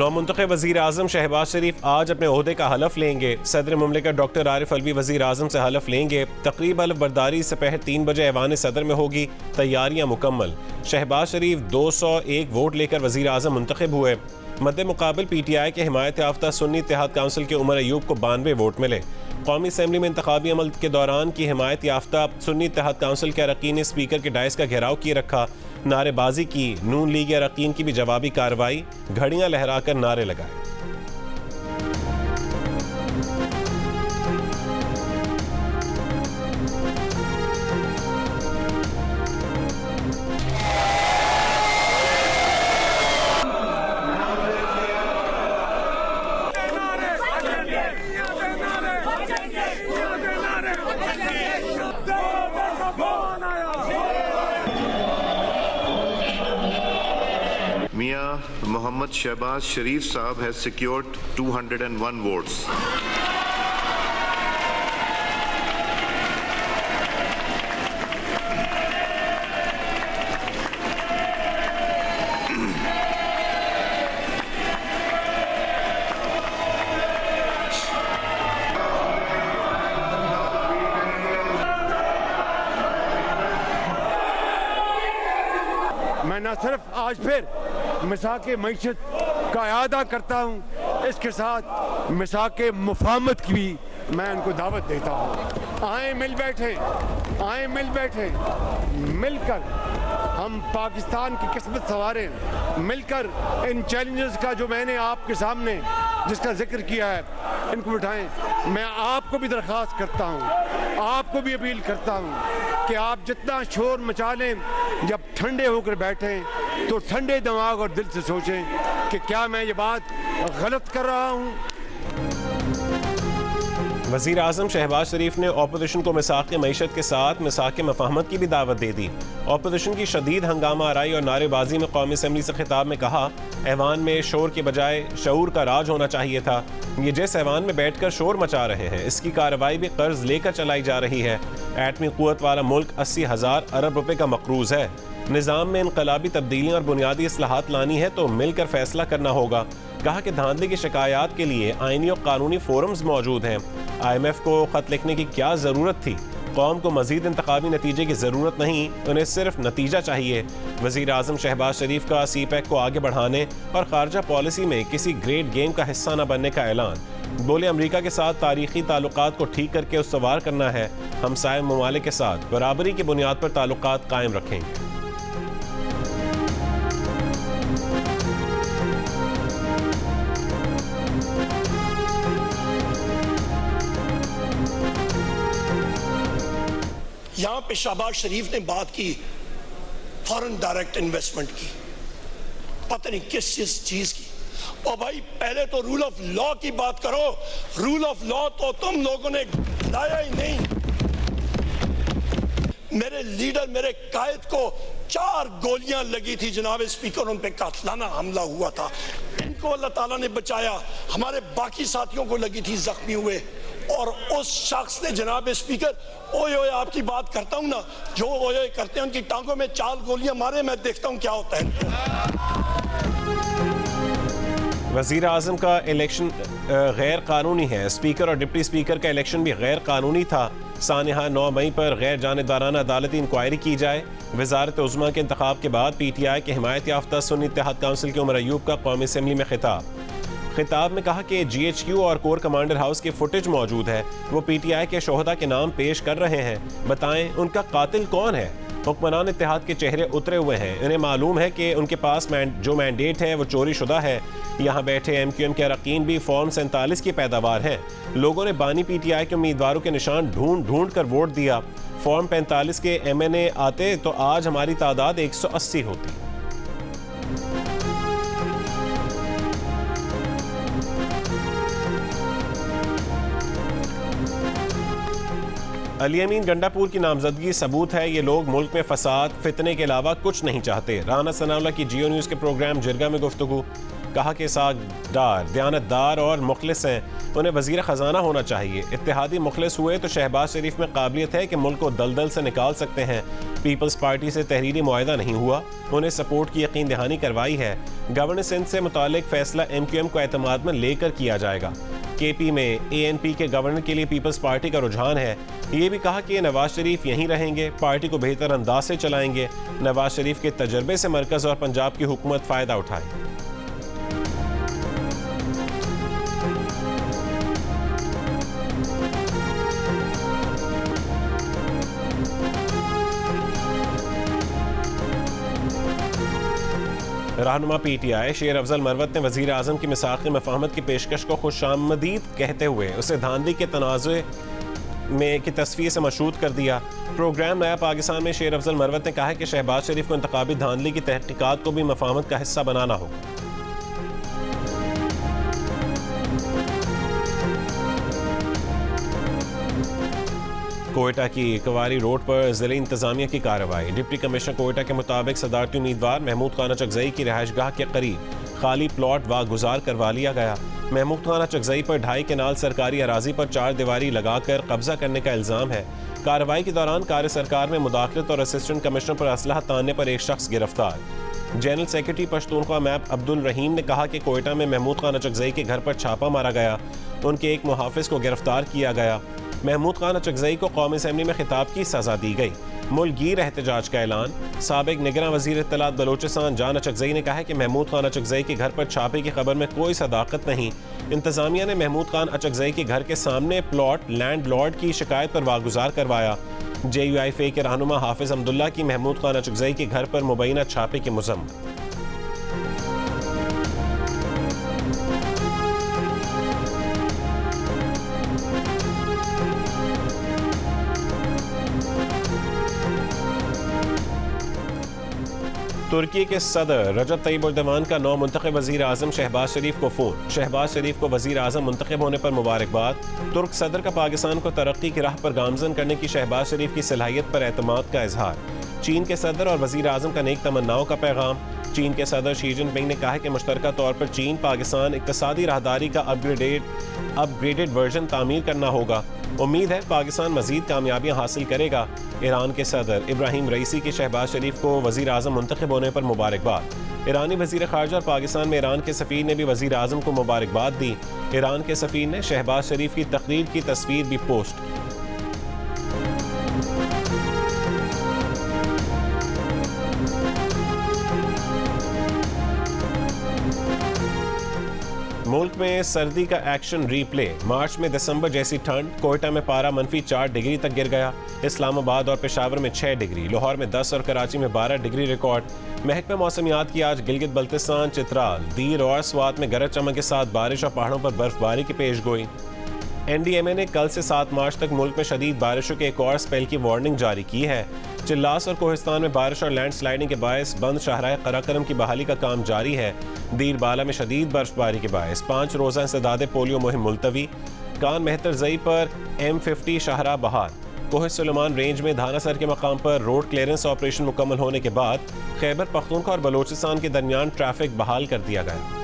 नौमुंतखब वज़ीर आज़म शहबाज शरीफ आज अपने ओहदे का हलफ लेंगे। सदर मुमलिकत डॉक्टर आरिफ अलवी वज़ीर आज़म से हलफ लेंगे। तकरीब हलफ बर्दारी दोपहर 3 बजे ऐवान सदर में होगी। तैयारियां मुकम्मल। शहबाज शरीफ 201 वोट लेकर वज़ीर आज़म मुंतखब हुए। मद्दे मुकाबिल PTI के हिमायत याफ्ता सुन्नी इत्तेहाद काउंसिल के उमर अयूब को 92 वोट मिले। कौमी असम्बली में इंतखाबी अमल के दौरान की हिमायत याफ्ता सुन्नी इत्तेहाद काउंसिल के अरकान ने स्पीकर के डायस का घेराव किए रखा, नारेबाजी की। नून लीग अरकान की भी जवाबी कार्रवाई, घड़ियां लहराकर नारे लगाए। Mia Mohammad Shehbaz Sharif Saab has secured 201 votes. मैं न सिर्फ आज फिर मिसाक मईशत का इआदा करता हूँ, इसके साथ मिसाक मुफाहमत की भी मैं उनको दावत देता हूँ। आए मिल बैठे, मिलकर हम पाकिस्तान की किस्मत संवारें। मिलकर इन चैलेंजेस का जो मैंने आपके सामने जिसका जिक्र किया है, इनको उठाएं। मैं आपको भी दरख्वास्त करता हूँ, आपको भी अपील करता हूँ कि आप जितना शोर मचा लें, जब ठंडे होकर बैठें तो ठंडे दिमाग और दिल से सोचें कि क्या मैं ये बात गलत कर रहा हूँ। वज़ीर आज़म शहबाज शरीफ ने अपोजिशन को मिसाक मईशत के साथ मिसाक मफाहमत की भी दावत दे दी। अपोजिशन की शदीद हंगामा आराई और नारेबाजी में कौमी असम्बली से खिताब में कहा, ऐवान में शोर के बजाय शऊर का राज होना चाहिए था। ये जिस ऐवान में बैठकर शोर मचा रहे हैं, इसकी कार्रवाई भी कर्ज लेकर चलाई जा रही है। एटमी क़ुव्वत वाला मुल्क 80,000 अरब रुपए का मकरूज है। निज़ाम में इनकलाबी तब्दीलियाँ और बुनियादी इस्लाहात लानी है तो मिलकर फैसला करना होगा। कहा कि धांधली की शिकायत के लिए आईनी और कानूनी फोरम्स मौजूद हैं। IMF को खत लिखने की क्या ज़रूरत थी? कौम को मज़ीद इंतखाबी नतीजे की ज़रूरत नहीं, उन्हें सिर्फ नतीजा चाहिए। वज़ीर आज़म शहबाज शरीफ का CPEC को आगे बढ़ाने और खारजा पॉलिसी में किसी ग्रेट गेम का हिस्सा न बनने का ऐलान। बोले, अमरीका के साथ तारीखी ताल्लुकात को ठीक करके उसवार करना है। हमसाये ममालिक के साथ बराबरी की बुनियाद पर ताल्लुकात कायम रखेंगे। यहाँ पे शहबाज शरीफ ने बात की फॉरेन डायरेक्ट इन्वेस्टमेंट की, पता नहीं किस चीज की। और भाई पहले तो रूल ऑफ लॉ की बात करो। रूल ऑफ लॉ तो तुम लोगों ने लाया ही नहीं। मेरे लीडर, मेरे कायद को 4 गोलियां लगी थी जनाब स्पीकर, उन पे कातलाना हमला हुआ था। इनको अल्लाह ताला ने बचाया, हमारे बाकी साथियों को लगी थी, जख्मी हुए। और उस शख्स ने जनाब स्पीकर, ओए ओए आपकी बात करता हूं ना, जो ओए ओए करते हैं उनकी टांगों में 4 गोलियां मारे, मैं देखता हूं क्या होता है। वज़ीर आज़म का इलेक्शन गैर कानूनी है। स्पीकर और डिप्टी स्पीकर का इलेक्शन भी गैर कानूनी था। सानिहा 9 मई पर गैर जानिबदाराना अदालती इंक्वायरी की जाए। वज़ारत उज़्मा के इंतखाब के बाद PTI के हिमायत याफ्ता सुन्नी इत्तेहाद काउंसिल के उमर अयूब का कौमी असम्बली में खिताब में कहा कि GHQ और कोर कमांडर हाउस की फुटेज मौजूद है। वो PTI के शोहदा के नाम पेश कर रहे हैं। बताएं उनका कातिल कौन है? हुक्मरान इत्तेहाद के चेहरे उतरे हुए हैं। इन्हें मालूम है कि उनके पास जो मैंडेट है वो चोरी शुदा है। यहाँ बैठे MQM के अरकान भी फॉर्म 47 की पैदावार हैं। लोगों ने बानी PTI के उम्मीदवारों के निशान ढूंढ कर वोट दिया। फॉर्म 45 के MNA आते तो आज हमारी तादाद 180 होती। अली अमीन गंडापुर की नामजदगी सबूत है। ये लोग मुल्क में फसाद फितने के अलावा कुछ नहीं चाहते। राना सनाउल्लाह की जियो न्यूज़ के प्रोग्राम जिरगा में गुफ्तगू। कहा कि सागदार, दयानतदार और मुखलिस हैं, उन्हें वज़ीर ख़जाना होना चाहिए। इत्तेहादी मुखलिस हुए तो शहबाज शरीफ में काबिलियत है कि मुल्क को दलदल से निकाल सकते हैं। पीपल्स पार्टी से तहरीरी मुआहदा नहीं हुआ, उन्हें सपोर्ट की यकीन दहानी करवाई है। गवर्नर सिंध से मुतालिक फैसला MQM को एतमाद में लेकर किया जाएगा। KP में ANP के गवर्नर के लिए पीपल्स पार्टी का रुझान है। ये भी कहा कि नवाज शरीफ यहीं रहेंगे, पार्टी को बेहतर अंदाज से चलाएंगे। नवाज शरीफ के तजर्बे से मरकज और पंजाब की हुकूमत फ़ायदा उठाए। रहनुमा PTI शेर अफजल मरवत ने वज़ीर आज़म की मिसाक़ मफ़ाहमत की पेशकश को खुशामदीद कहते हुए उसे धांधली के तनाज़ुए में की तस्वीर से मशहूर कर दिया। प्रोग्राम नया पाकिस्तान में शेर अफजल मरवत ने कहा है कि शहबाज शरीफ को इंतखाबी धांधली की तहकीकात को भी मफ़ाहमत का हिस्सा बनाना होगा। कोयटा की कवारी रोड पर जिले इंतजामिया की कार्रवाई। डिप्टी कमिश्नर कोयटा के मुताबिक सदारती उम्मीदवार महमूद खान चकजई की रिहाइशगाह के करीब खाली प्लॉट वागुजार करवा लिया गया। महमूद खान चकजई पर 2.5 कनाल सरकारी अराजी पर 4 दीवारी लगाकर कब्जा करने का इल्जाम है। कार्रवाई के दौरान कार्य सरकार में मुदाखलत और असिस्टेंट कमिश्नर पर असलहा तानने पर एक शख्स गिरफ्तार। जनरल सेक्रेटरी पश्तूनख्वा मैप अब्दुल रहीम ने कहा कि कोयटा में महमूद खान चकजई के घर पर छापा मारा गया, उनके एक मुहाफिज को गिरफ्तार किया गया। महमूद खान चकजई को कौमी असम्बली में खिताब की सजा दी गई। मुल्कगीर एहतजाज का ऐलान। साबिक निगरां वज़ीर इत्तलात बलोचिस्तान जान चकजई ने कहा है कि महमूद खान चकजई के घर पर छापे की खबर में कोई सदाकत नहीं। इंतजामिया ने महमूद खान चकजई के घर के सामने प्लॉट लैंडलॉर्ड की शिकायत पर वागुजार करवाया। JUIFA के रहनुमा हाफिज अब्दुल्ला की महमूद खान चकजई के घर पर मुबैना छापे की मज़म्मत। तुर्की के सदर रजब तय्यब एर्दोगान का नौ मुंतखब वज़ीर आज़म शहबाज शरीफ को फ़ोन। शहबाज शरीफ को वज़ीर आज़म मुंतखब होने पर मुबारकबाद। तुर्क सदर का पाकिस्तान को तरक्की की राह पर गामजन करने की शहबाज शरीफ की सलाहियत पर एतमाद का इजहार। चीन के सदर और वज़ीर आज़म का नेक तमन्नाओं का पैगाम। चीन के सदर शी जिनपिंग ने कहा है कि मुश्तरका तौर पर चीन पाकिस्तान इक़्तिसादी राहदारी का अपग्रेडेड वर्जन तामीर करना होगा। उम्मीद है पाकिस्तान मज़ीद कामयाबियाँ हासिल करेगा। ईरान के सदर इब्राहिम रईसी के शहबाज शरीफ को वज़ीर आज़म मुंतखब होने पर मुबारकबाद। ईरानी वज़ीर ख़ारजा और पाकिस्तान में ईरान के सफ़ीर ने भी वज़ीर आज़म को मुबारकबाद दी। ईरान के सफ़ीर ने शहबाज शरीफ की तकरीर की तस्वीर भी पोस्ट की। मुल्क में सर्दी का एक्शन रीप्ले। मार्च में दिसंबर जैसी ठंड। कोयटा में पारा -4 डिग्री तक गिर गया। इस्लामाबाद और पेशावर में 6 डिग्री, लाहौर में 10 और कराची में 12 डिग्री रिकॉर्ड। महकमा मौसमियात की आज गिलगित बल्तिस्तान, चित्राल, दीर और स्वात में गरज चमक के साथ बारिश और पहाड़ों पर बर्फबारी की पेशगोई। NDMA ने कल से 7 मार्च तक मुल्क में शदीद बारिशों के एक और स्पेल की वार्निंग जारी की है। चिल्लास और कोहिस्तान में बारिश और लैंड स्लाइडिंग के बायस बंद शाहराह कराकरम की बहाली का काम जारी है। दीर बाला में शदीद बर्फबारी के बायस 5 रोज़ा इंसदादे पोलियो मुहिम मुलतवी। कान मेहतर जई पर M50 शाहराह बहाल। कोह सुलेमान रेंज में धानासर के मकाम पर रोड क्लियरेंस ऑपरेशन मुकम्मल होने के बाद खैबर पख्तूनख्वा और बलोचिस्तान के दरमियान ट्रैफिक बहाल कर दिया गया।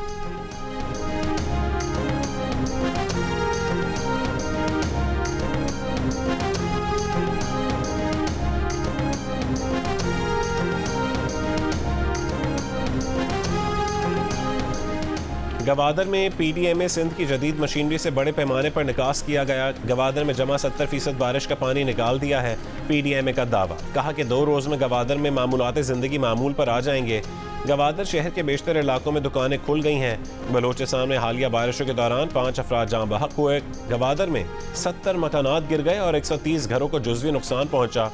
गवादर में PDMA सिंध की जदीद मशीनरी से बड़े पैमाने पर निकास किया गया। गवादर में जमा 70% बारिश का पानी निकाल दिया है। PDMA का दावा। कहा कि 2 रोज़ में गवादर में मामूलात ज़िंदगी मामूल पर आ जाएंगे। गवादर शहर के बेशतर इलाकों में दुकानें खुल गई हैं। बलोचिस्तान में हालिया बारिशों के दौरान 5 अफराद जाँ बहक हुए। गवादर में 70 मकानात गिर गए और 130 घरों को जुज़वी नुकसान पहुँचा।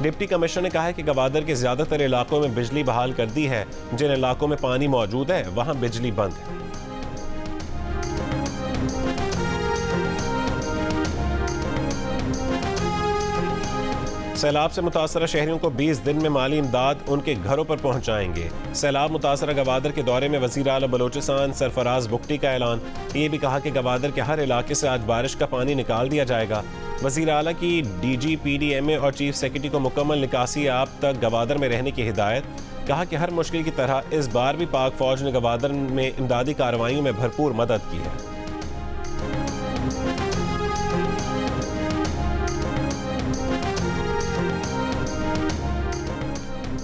डिप्टी कमिश्नर ने कहा है कि गवादर के ज़्यादातर इलाकों में बिजली बहाल कर दी है। जिन इलाकों में पानी मौजूद है वहाँ बिजली बंद है। सैलाब से मुतासरा शहरियों को 20 दिन में माली इमदाद उनके घरों पर पहुंचाएंगे। सैलाब मुतासरा गवादर के दौरे में वज़ीर आला बलोचिस्तान सरफराज बुख्ती का ऐलान। ये भी कहा कि गवादर के हर इलाके से आज बारिश का पानी निकाल दिया जाएगा। वज़ीर आला की DG PDMA और चीफ सेक्रेटरी को मुकम्मल निकासी आप तक गवादर में रहने की हिदायत। कहा कि हर मुश्किल की तरह इस बार भी पाक फौज ने गवादर में इमदादी कार्रवाइयों में भरपूर मदद की है।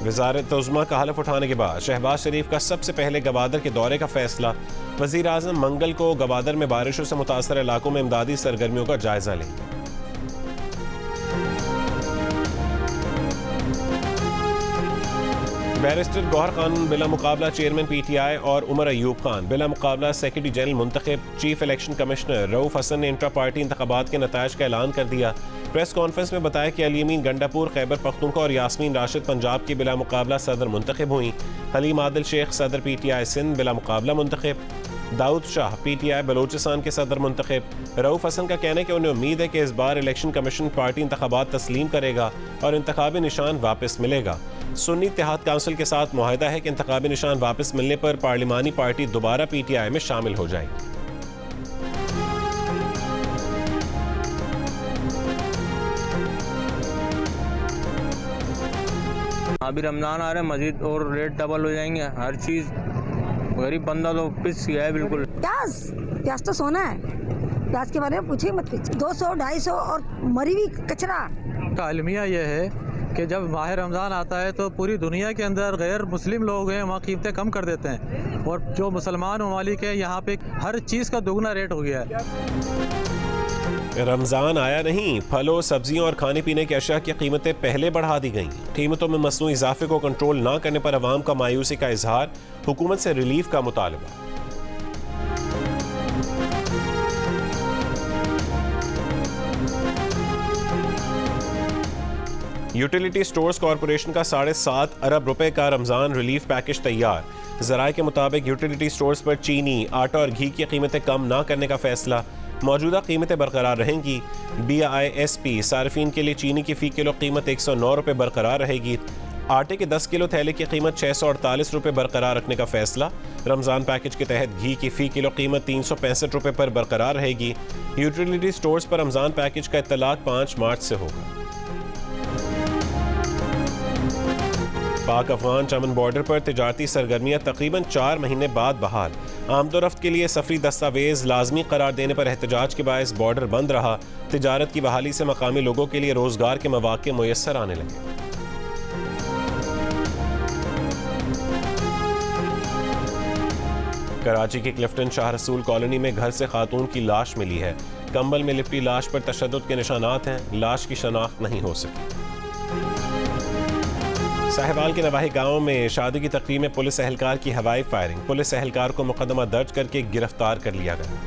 वज़ारत उज़्मा का हलफ उठाने के बाद शहबाज शरीफ का सबसे पहले गवादर के दौरे का फैसला। वज़ीर आज़म मंगल को गवादर में बारिशों से मुतासर इलाकों में इमदादी सरगर्मियों का जायजा लेंगे। बैरिस्टर गौहर खान बिला मुकाबला चेयरमैन PTI और उमर अयूब खान बिला मुकाबला सेक्रेटरी जनरल मुंतखब। Chief election commissioner Rauf Hasan ने इंट्रा पार्टी इंतखाबात के नताइज का ऐलान कर दिया। प्रेस कॉन्फ्रेंस में बताया कि अली अमीन गंडापुर खैबर पख्तूनख्वा और यास्मीन राशिद पंजाब की बिला मुकाबला सदर मुंतखब हुई। हलीम आदिल शेख सदर PTI सिंध बिला मुकाबला मुंतखब। दाऊद शाह PTI बलोचिस्तान के सदर मुंतखब। रऊफ हसन का कहना है कि उन्हें उम्मीद है कि इस बार इलेक्शन कमीशन पार्टी इंतखाबात तस्लीम करेगा और इंतखाबी निशान वापस मिलेगा। सुन्नी इत्तेहाद काउंसिल के साथ मुआहदा है कि इंतखाबी निशान वापस मिलने पर पार्लिमानी पार्टी दोबारा PTI में शामिल हो जाएगी। अभी रमजान आ रहा है, मजीद और रेट डबल हो जाएंगे हर चीज़। गरीब बंदा तो पिस गया है बिल्कुल। प्याज तो सोना है, प्याज के बारे में पूछे मत कीजिए। 200 250 और मरी हुई कचरा। का अलमिया यह है कि जब माह रमज़ान आता है तो पूरी दुनिया के अंदर गैर मुस्लिम लोग हैं वहाँ कीमतें कम कर देते हैं, और जो मुसलमान ममालिक हैं यहाँ पे हर चीज़ का दुगना रेट हो गया है। रमज़ान आया नहीं, फलों सब्जियों और खाने पीने की अशिया की कीमतें पहले बढ़ा दी गईं। कीमतों में मसनूई इजाफे को कंट्रोल ना करने पर अवाम का मायूसी का इजहार। हुकूमत से रिलीफ का मुतालबा। यूटिलिटी स्टोर्स कॉरपोरेशन का 7.5 अरब रुपए का रमज़ान रिलीफ पैकेज तैयार। ज़राए के मुताबिक यूटिलिटी स्टोर्स पर चीनी, आटा और घी की कीमतें कम ना करने का फैसला। मौजूदा कीमतें बरकरार रहेंगी। BISP सार्फिन के लिए चीनी की फ़ी किलो कीमत 109 रुपये बरकरार रहेगी। आटे के 10 किलो थैले की कीमत 648 रुपये बरकरार रखने का फैसला। रमज़ान पैकेज के तहत घी की फ़ी किलो कीमत 365 रुपये पर बरकरार रहेगी। यूटिलिटी स्टोर्स पर रमज़ान पैकेज का इत्तलाक 5 मार्च से होगा। पाक अफगान चमन बॉर्डर पर तिजारती सरगर्मियां तकरीबन 4 महीने बाद बहाल। आमदोरफ्त के लिए सफरी दस्तावेज लाजमी करार देने पर एहतजाज के बायस बॉर्डर बंद रहा। तिजारत की बहाली से मकामी लोगों के लिए रोजगार के मौके मुयस्सर आने लगे। कराची की क्लिफ्टन शाह रसूल कॉलोनी में घर से खातून की लाश मिली है। कंबल में लिपटी लाश पर तशद्दुद के निशानात हैं। लाश की शनाख्त नहीं हो सकी। साहिवाल के नवाही गांव में शादी की तकरीब में पुलिस एहलकार की हवाई फायरिंग। पुलिस एहलकार को मुकदमा दर्ज करके गिरफ्तार कर लिया गया।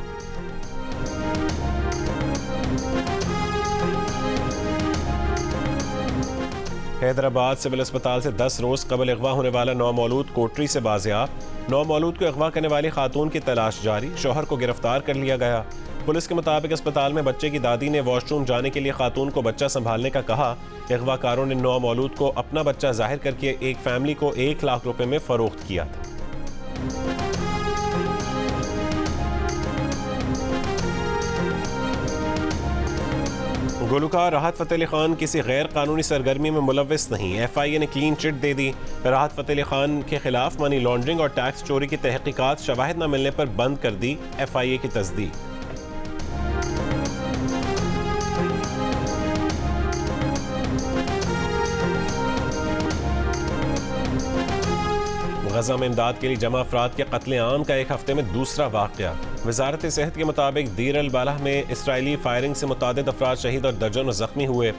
हैदराबाद सिविल अस्पताल से 10 रोज कबल अगवा होने वाला नौमौलूद कोटरी से बाजियाब। नौमौलूद को अगवा करने वाली खातून की तलाश जारी। शौहर को गिरफ्तार कर लिया गया। पुलिस के मुताबिक अस्पताल में बच्चे की दादी ने वॉशरूम जाने के लिए खातून को बच्चा संभालने का कहा। अगवाकारों ने नौमौलूद को अपना बच्चा जाहिर करके एक फैमिली को 1 लाख रुपए में फरोख्त किया था। गुलकार राहत फ़तेह अली खान किसी गैर कानूनी सरगर्मी में मुलव्विस नहीं। FIA ने क्लीन चिट दे दी। राहत फ़तेह अली खान के खिलाफ मनी लॉन्ड्रिंग और टैक्स चोरी की तहकीकात शवाहिद न मिलने पर बंद कर दी। FIA की तस्दीक। गजा में इमदाद के लिए जमा अफराद के कत्ले आम का एक हफ्ते में दूसरा वाक़या। वजारत सेहत के मुताबिक दीर अल बालाह में इसराइली फायरिंग से मुतादिद अफराद शहीद और दर्जनों जख्मी हुए।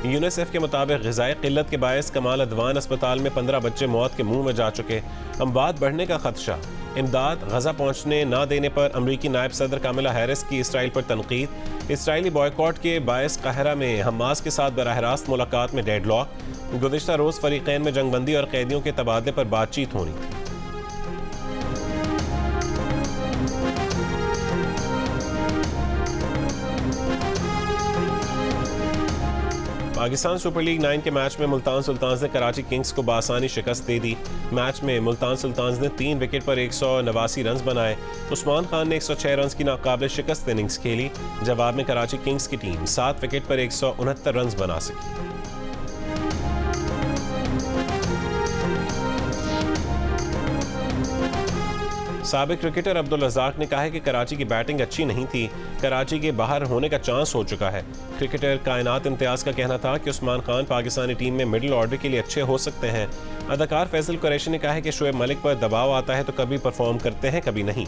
यूनिसेफ के मुताबिक ग़िज़ाई क़िल्लत के बायस कमाल अदवान अस्पताल में 15 बच्चे मौत के मुंह में जा चुके। अमवात बढ़ने का खदशा। इमदाद गजा पहुंचने ना देने पर अमरीकी नायब सदर कामिला हैरिस की इसराइल पर तनकीद। इसराइली बॉयकॉट के बायस काहिरा में हमास के साथ बराह रास्त मुलाकात में डेडलॉक। गुज़िश्ता रोज़ फ़रीक़ैन में जंगबंदी और कैदियों के तबादले पर बातचीत होनी थी। पाकिस्तान सुपर लीग 9 के मैच में मुल्तान सुल्तान्स ने कराची किंग्स को बासानी शिकस्त दे दी। मैच में मुल्तान सुल्तान्स ने 3 विकेट पर 189 रन बनाए। उस्मान खान ने 106 रन की नाकाबिल शिकस्त इनिंग्स खेली। जवाब में कराची किंग्स की टीम 7 विकेट पर 169 रन बना सकी। साबिक क्रिकेटर अब्दुल रज़ाक ने कहा है कि कराची की बैटिंग अच्छी नहीं थी, कराची के बाहर होने का चांस हो चुका है। क्रिकेटर कायनात इम्तियाज़ का कहना था कि उस्मान खान पाकिस्तानी टीम में मिडिल ऑर्डर के लिए अच्छे हो सकते हैं। अदाकार फैसल कुरैशी ने कहा है कि शोएब मलिक पर दबाव आता है तो कभी परफॉर्म करते हैं, कभी नहीं।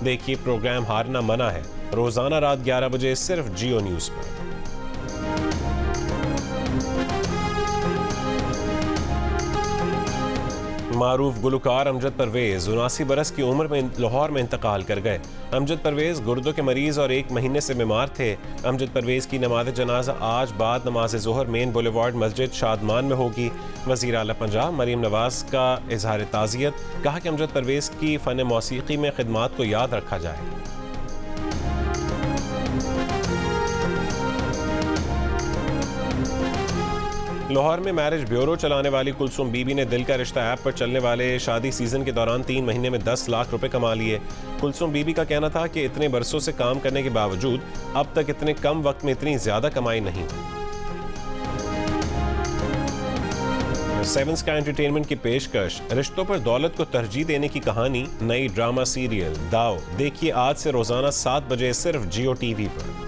देखिए प्रोग्राम हारना मना है, रोज़ाना रात 11 बजे सिर्फ जियो न्यूज़ पर। मारूफ गुलकार अमजद परवेज 79 बरस की उम्र में लाहौर में इंतकाल कर गए। अमजद परवेज गुर्दों के मरीज और 1 महीने से बीमार थे। अमजद परवेज की नमाज जनाजा आज बाद नमाज ज़ोहर मेन बुलेवार्ड मस्जिद शादमान में होगी। वज़ीर आला पंजाब मरीम नवाज का इजहार ताज़ियत, कहा कि अमजद परवेज की फ़न मौसीकी में खिदमात को याद रखा जाए। लाहौर में मैरिज ब्यूरो चलाने वाली कुलसुम बीबी ने दिल का रिश्ता ऐप पर चलने वाले शादी सीजन के दौरान 3 महीने में 10 लाख रुपए कमा लिए। कुलसुम बीबी का कहना था कि इतने बरसों से काम करने के बावजूद अब तक इतने कम वक्त में इतनी ज्यादा कमाई नहीं। 7 स्काई एंटरटेनमेंट की पेशकश रिश्तों पर दौलत को तरजीह देने की कहानी, नई ड्रामा सीरियल दाव देखिए आज से रोजाना 7 बजे सिर्फ जियो टीवी पर।